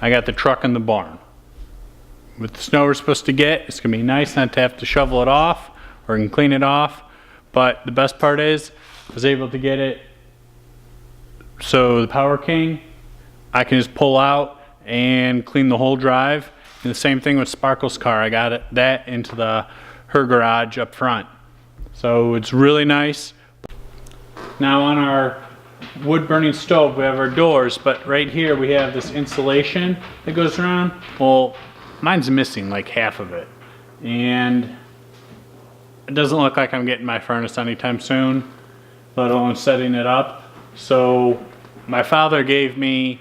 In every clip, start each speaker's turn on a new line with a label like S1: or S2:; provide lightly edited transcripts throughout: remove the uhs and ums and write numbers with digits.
S1: I got the truck in the barn. With the snow we're supposed to get, it's gonna be nice not to have to shovel it off or can clean it off. But the best part is, I was able to get it so the Power King, I can just pull out and clean the whole drive. And the same thing with Sparkle's car. I got that into her garage up front. So it's really nice. Now on our wood burning stove, we have our doors, but right here we have this insulation that goes around. Well, mine's missing like half of it. And it doesn't look like I'm getting my furnace anytime soon, let alone setting it up. So my father gave me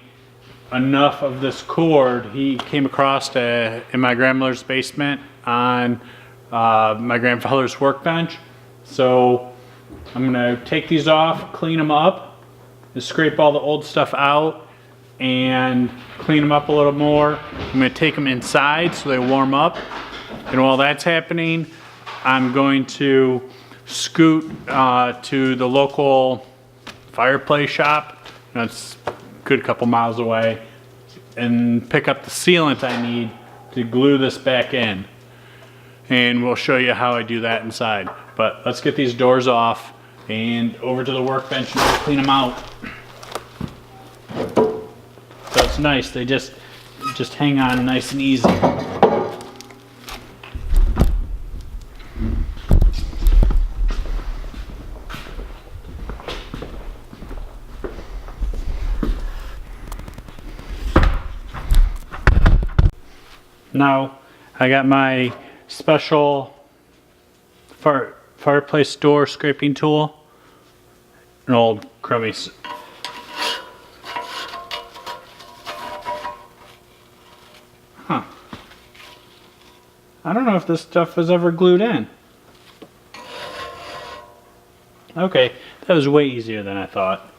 S1: enough of this cord. He came across in my grandmother's basement on my grandfather's workbench. So I'm gonna take these off, clean them up, just scrape all the old stuff out and clean them up a little more. I'm gonna take them inside so they warm up. And while that's happening, I'm going to scoot to the local fireplace shop. It's a good couple miles away, and pick up the sealant I need to glue this back in. And we'll show you how I do that inside. But let's get these doors off and over to the workbench and clean them out. So it's nice, they just hang on nice and easy. Now I got my special fireplace door scraping tool, an old crummy. Huh. I don't know if this stuff was ever glued in. Okay, that was way easier than I thought.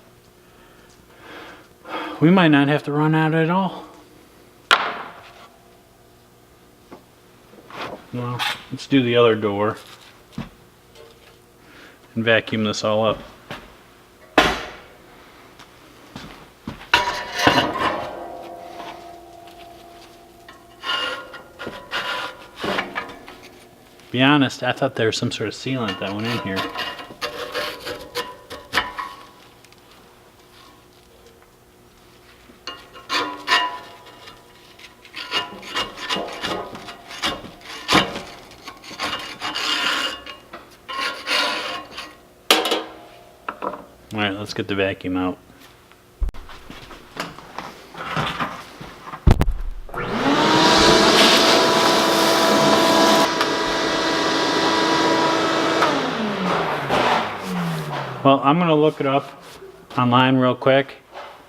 S1: We might not have to run out at all. Well, let's do the other door and vacuum this all up. Be honest, I thought there was some sort of sealant that went in here. Alright, let's get the vacuum out. Well, I'm going to look it up online real quick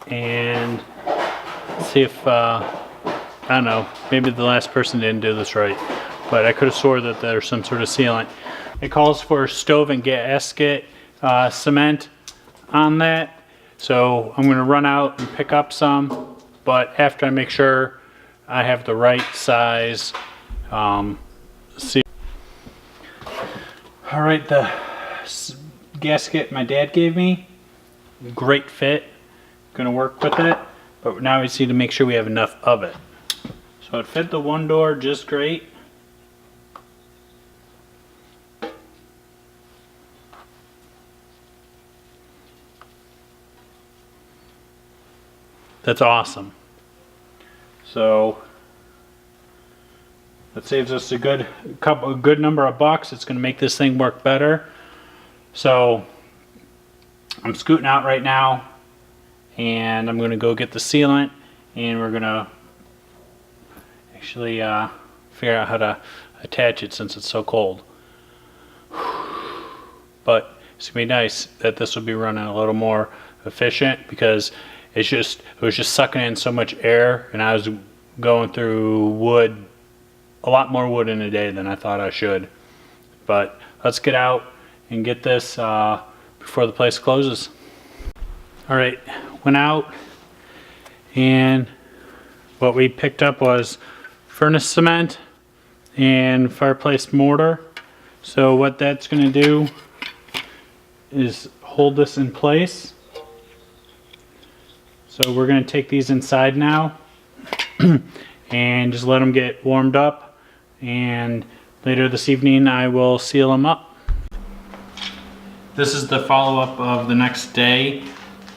S1: and see if, I don't know, maybe the last person didn't do this right, but I could have swore that there's some sort of sealant. It calls for stove and gasket cement on that, so I'm going to run out and pick up some, but after I make sure I have the right size seal. Alright, the gasket my dad gave me, great fit, gonna work with it, but now we just need to make sure we have enough of it. So it fit the one door just great. That's awesome. So that saves us a good number of bucks. It's going to make this thing work better. So I'm scooting out right now, and I'm going to go get the sealant, and we're going to actually figure out how to attach it since it's so cold. But it's going to be nice that this will be running a little more efficient, because it was just sucking in so much air, and I was going through wood, a lot more wood in a day than I thought I should. But let's get out and get this before the place closes. All right, went out, and what we picked up was furnace cement and fireplace mortar. So what that's going to do is hold this in place. So we're going to take these inside now and just let them get warmed up, and later this evening I will seal them up. This is the follow-up of the next day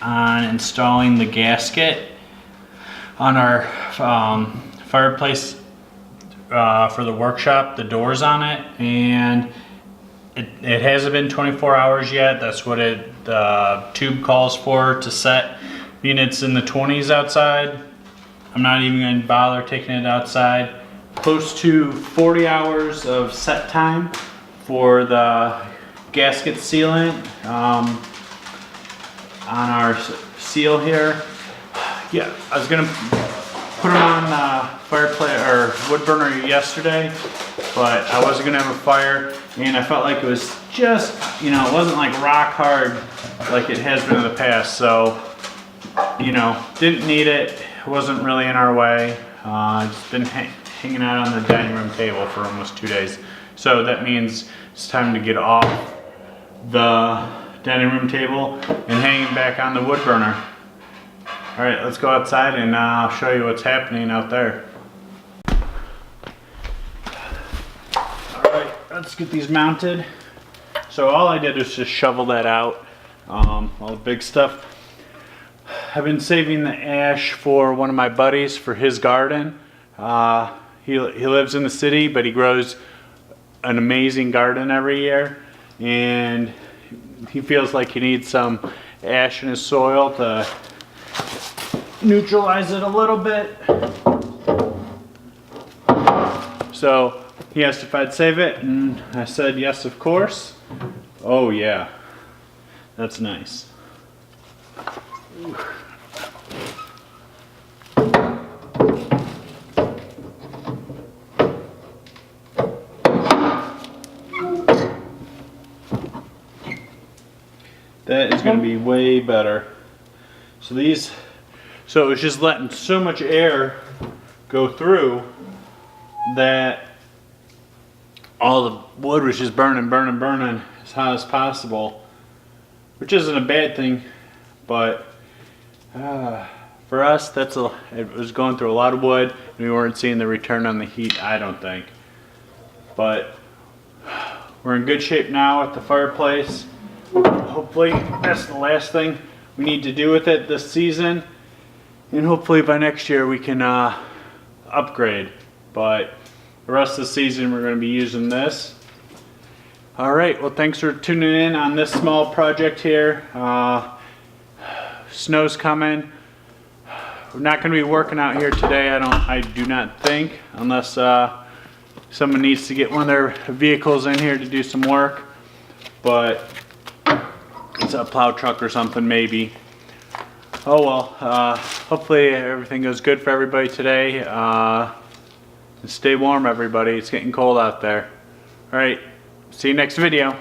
S1: on installing the gasket on our fireplace for the workshop, the doors on it, and it hasn't been 24 hours yet. That's what the tube calls for to set. Being it's in the 20s outside, I'm not even going to bother taking it outside. Close to 40 hours of set time for the gasket sealant on our seal here. Yeah, I was gonna put them on fireplace or wood burner yesterday, but I wasn't gonna have a fire, and I felt like it was just, you know, it wasn't like rock hard like it has been in the past. So, you know, didn't need it. It wasn't really in our way. It's been hanging out on the dining room table for almost 2 days. So that means it's time to get off the dining room table and hanging back on the wood burner. All right, let's go outside and I'll show you what's happening out there. All right, let's get these mounted. So all I did was just shovel that out, all the big stuff. I've been saving the ash for one of my buddies for his garden. He lives in the city, but he grows an amazing garden every year, and he feels like he needs some ash in his soil to neutralize it a little bit. So he asked if I'd save it, and I said yes, of course. Oh yeah, that's nice. That is going to be way better. So it was just letting so much air go through that all the wood was just burning as hot as possible, which isn't a bad thing, but for us, it was going through a lot of wood, and we weren't seeing the return on the heat, I don't think. But we're in good shape now at the fireplace. Hopefully that's the last thing we need to do with it this season, and hopefully by next year we can upgrade. But the rest of the season we're going to be using this. Alright, well, thanks for tuning in on this small project here. Snow's coming. We're not going to be working out here today, I do not think, unless someone needs to get one of their vehicles in here to do some work. But it's a plow truck or something, maybe. Oh well, hopefully everything goes good for everybody today. Stay warm, everybody. It's getting cold out there. Alright, see you next video.